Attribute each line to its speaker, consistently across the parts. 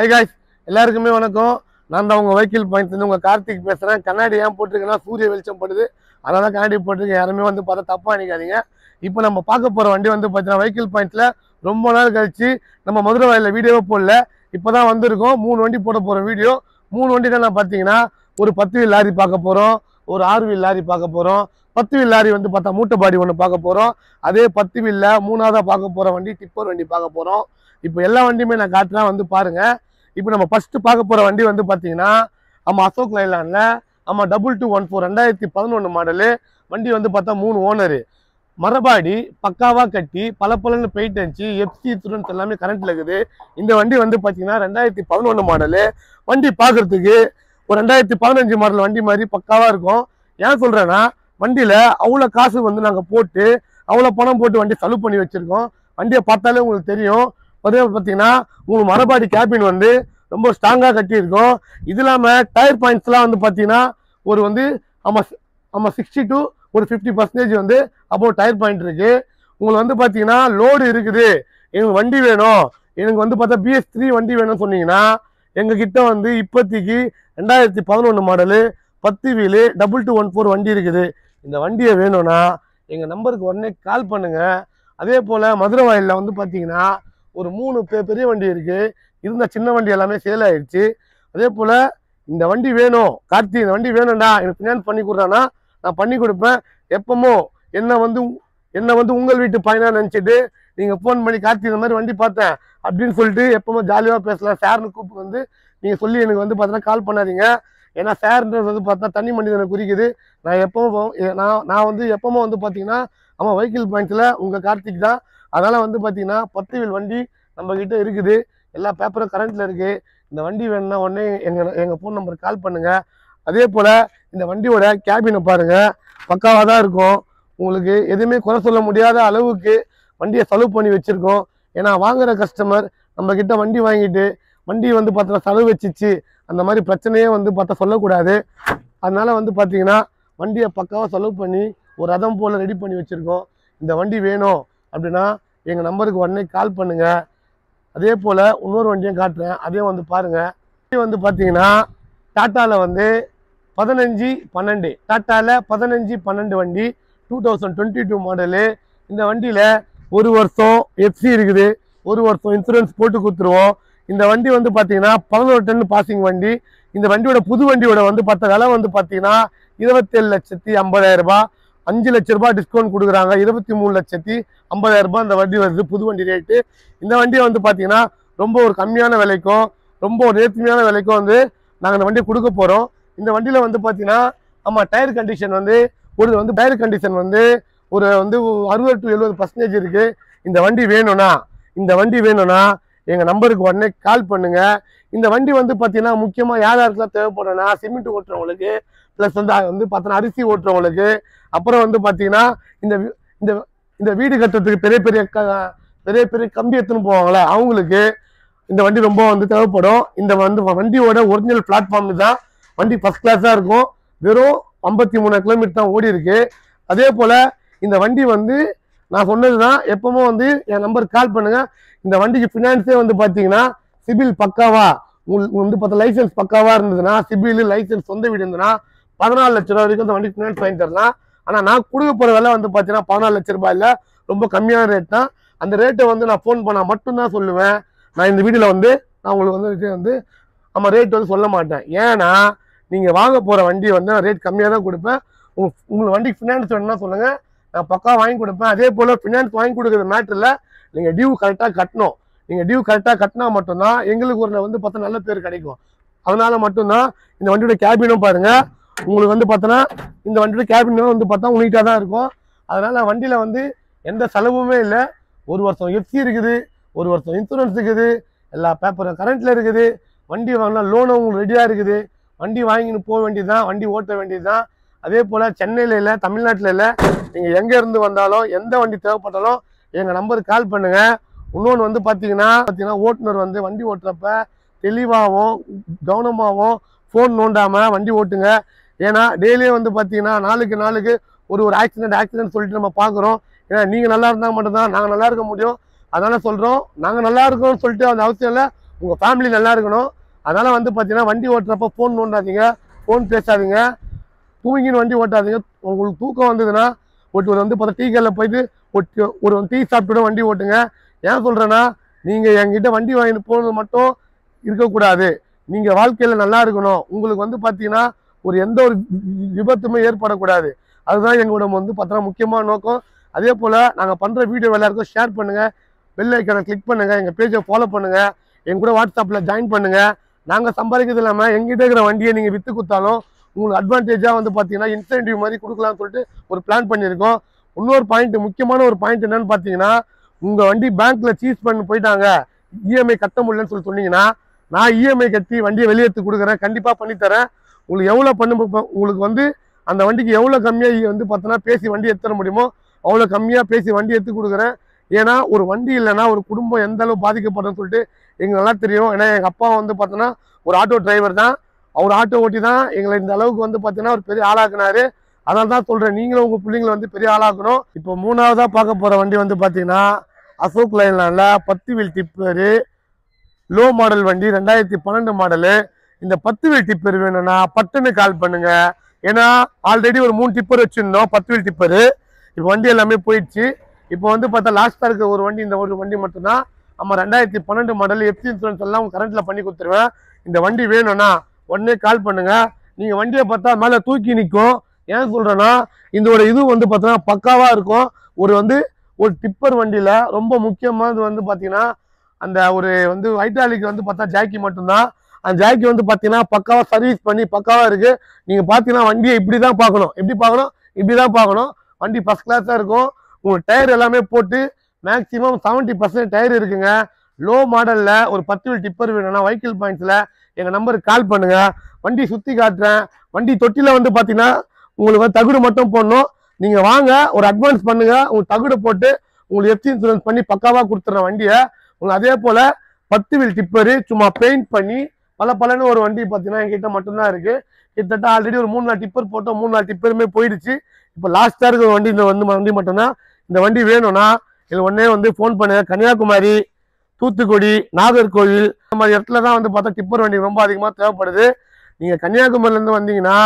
Speaker 1: Hi guys, எல்லாருக்குமே வணக்கம். நான் தான் உங்க வெஹிக்கிள் பாயிண்ட்ல இருந்து உங்க கார்த்திக் பேசுறேன். கண்ணாடி ஏன் போட்டுருக்கேன்னா சூரிய வெளிச்சம் படுது. அதனால தான் கண்ணாடி போட்டுருக்கேன். யாருமே வந்து பார்த்தா தப்பா நினைக்காதீங்க. இப்போ நம்ம பார்க்க போற வண்டி வந்து பார்த்தீங்கன்னா வெஹிக்கிள் பாயிண்ட்ல ரொம்ப நாள் கழிச்சு நம்ம மதுரை வாயில வீடியோவே போடல. இப்போதான் வந்திருக்கோம். 3 வண்டி போட போற வீடியோ. 3 வண்டி தான் நான் பார்த்தீங்கன்னா ஒரு 10 வீல் லாரி பார்க்க போறோம், ஒரு 6 வீல் லாரி பார்க்க போறோம். 10 வீல் லாரி வந்து பார்த்தா மூட்டை பாடி ஒன்று பார்க்க போறோம். அதே 10 வீல்ல மூணாவதா பார்க்க போற வண்டி டிப்பர் வண்டி பார்க்க போறோம். இப்போ எல்லா வண்டியுமே நான் காட்டுறேன், வந்து பாருங்க. இப்போ நம்ம ஃபர்ஸ்ட் பார்க்க போற வண்டி வந்து பாத்தீங்கன்னா நம்ம அசோக் லைலாண்ட்ல நம்ம 2214 2011 மாடலு வண்டி வந்து பார்த்தா 3 ஓனரு மரபாடி பக்காவா கட்டி பலன்னு பெயிண்ட் அடிச்சு எஃப்சி இன்சூரன்ஸ் எல்லாமே கரண்ட்ல இருக்குது. இந்த வண்டி வந்து பாத்தீங்கன்னா 2011 மாடலு வண்டி பார்க்கறதுக்கு ஒரு 2015 மாடல் வண்டி மாதிரி பக்காவா இருக்கும். ஏன் சொல்றேன்னா வண்டியில அவ்வளோ காசு வந்து நாங்க போட்டு அவ்வளோ பணம் போட்டு வண்டி செலவு பண்ணி வச்சிருக்கோம். வண்டியை பார்த்தாலே உங்களுக்கு தெரியும். அதே பார்த்தீங்கன்னா உங்களுக்கு மரபாடி கேபின் வந்து ரொம்ப ஸ்ட்ராங்காக கட்டியிருக்கும். இது இல்லாமல் டயர் பாயிண்ட்ஸ்லாம் வந்து பார்த்தீங்கன்னா ஒரு வந்து நம்ம 60 to ஒரு 50% வந்து அப்போ டயர் பாயிண்ட் இருக்கு. உங்களுக்கு வந்து பார்த்தீங்கன்னா லோடு இருக்குது, எனக்கு வண்டி வேணும், எனக்கு வந்து பார்த்தா BS3 வண்டி வேணும்னு சொன்னீங்கன்னா எங்ககிட்ட வந்து இப்போதைக்கு 2011 மாடலு 10 வீலு 2214 வண்டி இருக்குது. இந்த வண்டியை வேணும்னா எங்கள் நம்பருக்கு உடனே கால் பண்ணுங்க. அதே போல் மதுரை வாயிலில் வந்து பார்த்தீங்கன்னா ஒரு 3 பெரிய வண்டி இருக்கு. இருந்த சின்ன வண்டி எல்லாமே சேல் ஆயிடுச்சு. அதே போல இந்த வண்டி வேணும் கார்த்தி, இந்த வண்டி வேணும்டா, எனக்கு ஃபினான்ஸ் பண்ணி கொடுறானா நான் பண்ணி கொடுப்பேன். எப்பமோ என்ன வந்து உங்கள் வீட்டு பையனா நினைச்சிட்டு நீங்க ஃபோன் பண்ணி கார்த்தி இந்த மாதிரி வண்டி பார்த்தேன் அப்படின்னு சொல்லிட்டு எப்பமோ ஜாலியாக பேசலாம். சார்னு கூப்பிட்டு வந்து நீங்க சொல்லி எனக்கு வந்து பார்த்தீங்கன்னா கால் பண்ணாதீங்க. ஏன்னா சார்ன்றது வந்து பார்த்தா தனி மனிதனை குறிக்குது. நான் எப்பவும் நான் வந்து எப்பமோ வந்து பார்த்தீங்கன்னா நம்ம வெஹிக்கிள் பாயிண்ட்ஸில் உங்கள் கார்த்திக் தான். அதனால வந்து பார்த்தீங்கன்னா 10 வீல் வண்டி நம்ம கிட்ட இருக்குது. எல்லா பேப்பரும் கரண்ட்ல இருக்கு. இந்த வண்டி வேணும்னா உடனே எங்க ஃபோன் நம்பருக்கு கால் பண்ணுங்க. அதே போல இந்த வண்டியோட கேபினை பாருங்க, பக்காவாக தான் இருக்கும். உங்களுக்கு எதுவுமே குறை சொல்ல முடியாத அளவுக்கு வண்டியை செலவு பண்ணி வச்சிருக்கோம். ஏன்னா வாங்குற கஸ்டமர் நம்ம கிட்ட வண்டி வாங்கிட்டு வண்டி வந்து பார்த்தா செலவு வச்சிச்சு அந்த மாதிரி பிரச்சனையே வந்து பார்த்தா சொல்லக்கூடாது. அதனால வந்து பார்த்தீங்கன்னா வண்டியை பக்காவாக செலவு பண்ணி ஒரு ரதம் போல ரெடி பண்ணி வச்சிருக்கோம். இந்த வண்டி வேணும் அப்படின்னா எங்கள் நம்பருக்கு உடனே கால் பண்ணுங்க. அதே போல் இன்னொரு வண்டியும் காட்டுறேன், அதே வந்து பாருங்க. வண்டி வந்து பார்த்தீங்கன்னா டாட்டாவில் வந்து 1512 டாட்டாவில் 1512 வண்டி 2022 மாடலு. இந்த வண்டியில் 1 வருஷம் எஃப்சி இருக்குது, 1 வருஷம் இன்சூரன்ஸ் போட்டு கொடுத்துருவோம். இந்த வண்டி வந்து பார்த்தீங்கன்னா 11 டன் பாசிங் வண்டி. இந்த வண்டியோட புது வண்டியோட வந்து பார்த்த விலை வந்து பார்த்தீங்கன்னா 27,50,000 ரூபாய். 5 லட்ச ரூபாய் டிஸ்கவுண்ட் கொடுக்குறாங்க. 23,50,000 ரூபாய் இந்த வண்டி வருது, புது வண்டி ரேட்டு. இந்த வண்டியை வந்து பார்த்தீங்கன்னா ரொம்ப ஒரு கம்மியான விலைக்கும் ரொம்ப ஒரு நேர்த்தியான விலைக்கும் வந்து நாங்கள் இந்த வண்டியை கொடுக்க போகிறோம். இந்த வண்டியில் வந்து பார்த்தீங்கன்னா ஆமாம் டயர் கண்டிஷன் வந்து டயர் கண்டிஷன் வந்து ஒரு 60 to 70% இருக்குது. இந்த வண்டி வேணும்னா எங்கள் நம்பருக்கு உடனே கால் பண்ணுங்க. இந்த வண்டி வந்து பார்த்தீங்கன்னா முக்கியமாக யாருக்கெல்லாம் தேவைப்படும்னா சிமெண்ட் ஓட்டுறவங்களுக்கு, ப்ளஸ் வந்து பார்த்தீங்கன்னா அரிசி ஓட்டுறவங்களுக்கு, அப்புறம் வந்து பார்த்தீங்கன்னா இந்த வீடு கட்டுறதுக்கு பெரிய பெரிய கம்பி எடுத்துன்னு போவாங்களே அவங்களுக்கு இந்த வண்டி ரொம்ப வந்து தேவைப்படும். இந்த வண்டியோட ஒரிஜினல் பிளாட்ஃபார்ம் தான். வண்டி ஃபர்ஸ்ட் கிளாஸாக இருக்கும். வெறும் 53 கிலோமீட்டர் தான் ஓடி இருக்கு. அதே போல் இந்த வண்டி வந்து நான் சொன்னது தான். எப்பவுமே வந்து என் நம்பருக்கு கால் பண்ணுங்க. இந்த வண்டிக்கு ஃபினான்ஸே வந்து பார்த்தீங்கன்னா சிபில் பக்காவா உங்களுக்கு வந்து பார்த்தா லைசன்ஸ் பக்காவா இருந்ததுன்னா, சிபில் லைசன்ஸ் சொந்த வீடு இருந்ததுன்னா 14 லட்ச ரூபா வரைக்கும் இந்த வண்டி ஃபினான்ஸ் வாங்கி தரலாம். ஆனால் நான் கொடுக்க போகிற விலை வந்து பார்த்தீங்கன்னா 14 லட்ச ரூபாய் இல்லை, ரொம்ப கம்மியான ரேட் தான். அந்த ரேட்டை வந்து நான் ஃபோன் பண்ணால் மட்டும்தான் சொல்லுவேன். நான் இந்த வீடியோவில் வந்து நான் உங்களுக்கு வந்து நம்ம ரேட் வந்து சொல்ல மாட்டேன். ஏன்னா நீங்கள் வாங்க போகிற வண்டி வந்து நான் ரேட் கம்மியாக தான் கொடுப்பேன். உங்களுக்கு வண்டிக்கு ஃபினான்ஸ் வேணும்னா சொல்லுங்கள், நான் பக்கா வாங்கி கொடுப்பேன். அதே போல் ஃபினான்ஸ் வாங்கி கொடுக்குற மேட்டரில் நீங்கள் டியூ கரெக்டாக கட்டணும். நீங்கள் டியூ கரெக்டாக கட்டினா மட்டும்தான் எங்களுக்கு ஒரு வந்து பார்த்தா நல்ல பேர் கிடைக்கும். அதனால மட்டும்தான் இந்த வண்டியோட கேபினும் பாருங்கள். உங்களுக்கு வந்து பார்த்தோன்னா இந்த வண்டியோட கேபினும் வந்து பார்த்தா நீட்டாக தான் இருக்கும். அதனால் வண்டியில் வந்து எந்த செலவுமே இல்லை. 1 வருஷம் எஃப்சி இருக்குது, 1 வருஷம் இன்சூரன்ஸ் இருக்குது, எல்லா பேப்பரும் கரண்ட்டில் இருக்குது. வண்டி வாங்கினா லோனும் உங்களுக்கு ரெடியாக இருக்குது. வண்டி வாங்கின்னு போக வேண்டியது தான், வண்டி ஓட்ட வேண்டியது தான். அதே போல் சென்னையில் இல்லை, தமிழ்நாட்டில் இல்லை, நீங்கள் எங்கே இருந்து வந்தாலும் எந்த வண்டி தேவைப்பட்டாலும் எங்கள் நம்பருக்கு கால் பண்ணுங்கள். இன்னொன்று வந்து பார்த்தீங்கன்னா ஓட்டுநர் வந்து வண்டி ஓட்டுறப்ப தெளிவாகவும் கவனமாகவும் ஃபோன் நோண்டாமல் வண்டி ஓட்டுங்க. ஏன்னா டெய்லியும் வந்து பார்த்தீங்கன்னா நாளுக்கு ஒரு ஆக்சிடென்ட் சொல்லிட்டு நம்ம பார்க்குறோம். ஏன்னா நீங்கள் நல்லா இருந்தால் மட்டும்தான் நாங்கள் நல்லா இருக்க முடியும். அதனால சொல்கிறோம், நாங்கள் நல்லா இருக்கோம்னு சொல்லிட்டு அந்த அவசியம் இல்லை, உங்கள் ஃபேமிலி நல்லா இருக்கணும். அதனால் வந்து பார்த்தீங்கன்னா வண்டி ஓட்டுறப்ப ஃபோன் நோண்டாதீங்க, ஃபோன் பேசாதீங்க, தூங்கின்னு வண்டி ஓட்டாதீங்க. உங்களுக்கு தூக்கம் வந்ததுன்னா ஒரு வந்து பார்த்தா டீ கடையில் போயிட்டு ஒரு டீ சாப்பிட்டு வண்டி ஓட்டுங்க. ஏன் சொல்கிறேன்னா, நீங்கள் என்கிட்ட வண்டி வாங்கிட்டு போகிறது மட்டும் இருக்கக்கூடாது. நீங்கள் வாழ்க்கையில் நல்லா இருக்கணும். உங்களுக்கு வந்து பார்த்தீங்கன்னா எந்த ஒரு விபத்துமே ஏற்படக்கூடாது. அதுதான் எங்களோட வந்து பார்த்தீங்கன்னா முக்கியமான நோக்கம். அதே போல் நாங்கள் பண்ணுற வீடியோ எல்லாருக்கும் ஷேர் பண்ணுங்கள், பெல் ஐக்கானை கிளிக் பண்ணுங்கள், எங்கள் பேஜை ஃபாலோ பண்ணுங்கள், எங்க கூட வாட்ஸ்அப்பில் ஜாயின் பண்ணுங்கள். நாங்கள் சம்பாதிக்கிறது இல்லாமல் எங்கிட்ட இருக்கிற வண்டியை நீங்கள் விற்று கொடுத்தாலும் உங்களுக்கு அட்வான்டேஜாக வந்து பார்த்தீங்கன்னா இன்சென்டிவ் மாதிரி கொடுக்கலாம்னு சொல்லிட்டு ஒரு பிளான் பண்ணியிருக்கோம். இன்னொரு பாயிண்ட், முக்கியமான ஒரு பாயிண்ட் என்னன்னு பார்த்தீங்கன்னா, உங்கள் வண்டி பேங்க்கில் சீஸ் பண்ணி போயிட்டாங்க, இஎம்ஐ கட்ட முடியலன்னு சொல்லி சொன்னீங்கன்னா, நான் இஎம்ஐ கட்டி வண்டியை வெளியேற்று கொடுக்குறேன், கண்டிப்பாக பண்ணித்தரேன். உங்களுக்கு எவ்வளோ உங்களுக்கு வந்து அந்த வண்டிக்கு எவ்வளோ கம்மியாக வந்து பார்த்தோன்னா பேசி வண்டி எடுத்துட முடியுமோ அவ்வளோ கம்மியாக பேசி வண்டி எடுத்து கொடுக்குறேன். ஏன்னா ஒரு வண்டி இல்லைன்னா ஒரு குடும்பம் எந்த அளவு பாதிக்கப்படும்னு சொல்லிட்டு எங்களுக்கு நல்லா தெரியும். ஏன்னா எங்கள் அப்பா வந்து பார்த்தோன்னா ஒரு ஆட்டோ டிரைவர் தான். அவர் ஆட்டோ ஓட்டி தான் எங்களை இந்த அளவுக்கு வந்து பார்த்தீங்கன்னா ஒரு பெரிய ஆளாக்குனாரு. அதனால தான் சொல்கிறேன், நீங்களும் உங்கள் பிள்ளைங்களை வந்து பெரிய ஆளாக்கணும். இப்போ மூணாவதாக பார்க்க போகிற வண்டி வந்து பார்த்தீங்கன்னா அசோக் லைலாண்டில் 10 வீல் டிப்பரு, லோ மாடல் வண்டி, 2012 மாடலு. இந்த 10 வீல் டிப்பர் வேணும்னா பட்டுன்னு கால் பண்ணுங்க. ஏன்னா ஆல்ரெடி ஒரு 3 டிப்பர் வச்சுருந்தோம் 10 வீல் டிப்பரு. இப்போ வண்டி எல்லாமே போயிடுச்சு. இப்போ வந்து பார்த்தா லாஸ்ட்டாக இருக்க ஒரு வண்டி, இந்த ஒரு வண்டி மட்டும்தான். நம்ம 2012 மாடல் எஃப்சி இன்சூரன்ஸ் எல்லாம் உங்கள் கரண்ட்டில் பண்ணி கொடுத்துருவேன். இந்த வண்டி வேணும்னா உடனே கால் பண்ணுங்க. நீங்கள் வண்டியை பார்த்தா மேலே தூக்கி நிற்கும். ஏன் சொல்கிறேன்னா, இதோட இது வந்து பார்த்தோன்னா பக்காவாக இருக்கும். ஒரு டிப்பர் வண்டியில் ரொம்ப முக்கியமானது வந்து பார்த்தீங்கன்னா அந்த ஒரு வந்து ஹைட்ராலிக் வந்து பார்த்தா ஜாக்கி மட்டும்தான். அந்த ஜாக்கி வந்து பார்த்தீங்கன்னா பக்காவாக சர்வீஸ் பண்ணி பக்காவாக இருக்குது. நீங்கள் பார்த்தீங்கன்னா வண்டியை இப்படி தான் பார்க்கணும், இப்படி தான் பார்க்கணும். வண்டி ஃபஸ்ட் கிளாஸாக இருக்கும். உங்களுக்கு டயர் எல்லாமே போட்டு மேக்ஸிமம் 70% டயர் இருக்குங்க. லோ மாடலில் ஒரு 10 வீல் டிப்பர் வேணும்னா வெஹிக்கிள் பாயிண்ட்ஸில் எங்கள் நம்பருக்கு கால் பண்ணுங்கள். வண்டி சுற்றி காட்டுறேன். வண்டி தொட்டியில் வந்து பார்த்தீங்கன்னா உங்களுக்கு வந்து தகுடு மட்டும் போடணும். நீங்கள் வாங்க, ஒரு அட்வான்ஸ் பண்ணுங்கள், உங்களுக்கு தகுடு போட்டு உங்களுக்கு எஃப்சி இன்சூரன்ஸ் பண்ணி பக்காவாக கொடுத்துட்றேன் வண்டியை. உங்களுக்கு அதே போல் 10 வீல் டிப்பரு சும்மா பெயிண்ட் பண்ணி பலன்னு ஒரு வண்டி பார்த்தீங்கன்னா என்கிட்ட மட்டும்தான் இருக்குது. கிட்டத்தட்ட ஆல்ரெடி ஒரு 3-4 டிப்பர் போட்டோம், 3-4 டிப்பருமே போயிடுச்சு. இப்போ லாஸ்ட்டாக இருக்கிற வண்டி இந்த வண்டி மட்டும்தான். இந்த வண்டி வேணும்னா இது உடனே வந்து ஃபோன் பண்ணுங்க. கன்னியாகுமரி, தூத்துக்குடி, நாகர்கோவில் இந்த மாதிரி இடத்துல தான் வந்து பார்த்தா டிப்பர் வண்டி ரொம்ப அதிகமாக தேவைப்படுது. நீங்கள் கன்னியாகுமரியிலேருந்து வந்தீங்கன்னா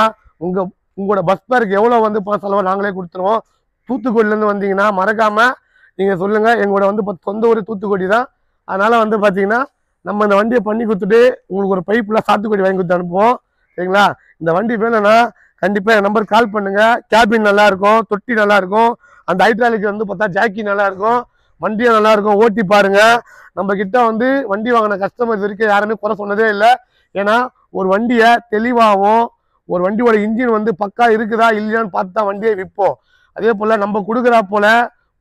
Speaker 1: உங்களோட பஸ் பேருக்கு எவ்வளோ வந்து செலவை நாங்களே கொடுத்துருவோம். தூத்துக்குடியிலேருந்து வந்தீங்கன்னா மறக்காமல் நீங்கள் சொல்லுங்கள். எங்களோட வந்து சொந்த ஊர் தூத்துக்குடி தான். அதனால் வந்து பார்த்தீங்கன்னா நம்ம இந்த வண்டியை பண்ணி கொடுத்துட்டு உங்களுக்கு ஒரு பைப்பில் சாத்துக்குடி வாங்கி கொடுத்து அனுப்புவோம். சரிங்களா? இந்த வண்டி வேணும்னா கண்டிப்பாக என் நம்பருக்கு கால் பண்ணுங்கள். கேபின் நல்லாயிருக்கும், தொட்டி நல்லாயிருக்கும், அந்த ஹைட்ராலிக் வந்து பார்த்தா ஜாக்கி நல்லாயிருக்கும், வண்டியும் நல்லாயிருக்கும். ஓட்டி பாருங்கள். நம்மக்கிட்ட வந்து வண்டி வாங்கின கஸ்டமர்ஸ் வரைக்கும் யாருமே குறை சொன்னதே இல்லை. ஏன்னா ஒரு வண்டியை தெளிவாகவும் ஒரு வண்டியோட இன்ஜின் வந்து பக்கா இருக்குதா இல்லையான்னு பார்த்து தான் வண்டியை விற்போம். அதே போல் நம்ம கொடுக்குறா போல்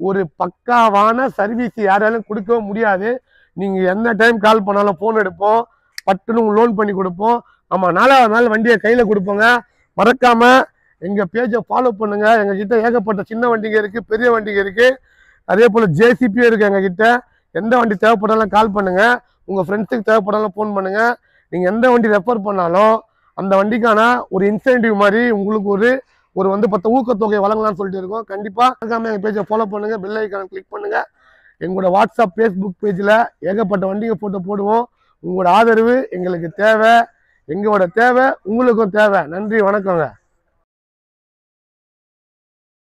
Speaker 1: ஒரு பக்காவான சர்வீஸ் யாராலும் கொடுக்கவும் முடியாது. நீங்கள் எந்த டைம் கால் பண்ணாலும் ஃபோன் எடுப்போம், பட்டுன்னு லோன் பண்ணி கொடுப்போம். ஆமாம், 4வது நாள் வண்டியை கையில் கொடுப்போங்க. மறக்காமல் எங்கள் பேஜை ஃபாலோ பண்ணுங்கள். எங்ககிட்ட ஏகப்பட்ட சின்ன வண்டிங்க இருக்குது, பெரிய வண்டிங்க இருக்குது, அதே போல் ஜேசிபியும் இருக்குது எங்ககிட்ட. எந்த வண்டி தேவைப்பட்டாலும் கால் பண்ணுங்கள். உங்கள் ஃப்ரெண்ட்ஸுக்கு தேவைப்பட்டாலும் ஃபோன் பண்ணுங்கள். நீங்கள் எந்த வண்டி ரெஃபர் பண்ணாலும் அந்த வண்டிக்கான ஒரு இன்சென்டிவ் மாதிரி உங்களுக்கு ஒரு வந்து 10 ஊக்கத்தொகை வழங்கலாம்னு சொல்லிட்டு இருக்கோம். கண்டிப்பாக மறக்காமல் எங்கள் பேஜை ஃபாலோ பண்ணுங்கள், பெல் ஐக்கானை கிளிக் பண்ணுங்கள். எங்களோட வாட்ஸ்அப், ஃபேஸ்புக் பேஜில் ஏகப்பட்ட வண்டிங்க ஃபோட்டோ போடுவோம். உங்களோட ஆதரவு எங்களுக்கு தேவை, எங்களோட தேவை உங்களுக்கும் தேவை. நன்றி, வணக்கங்க.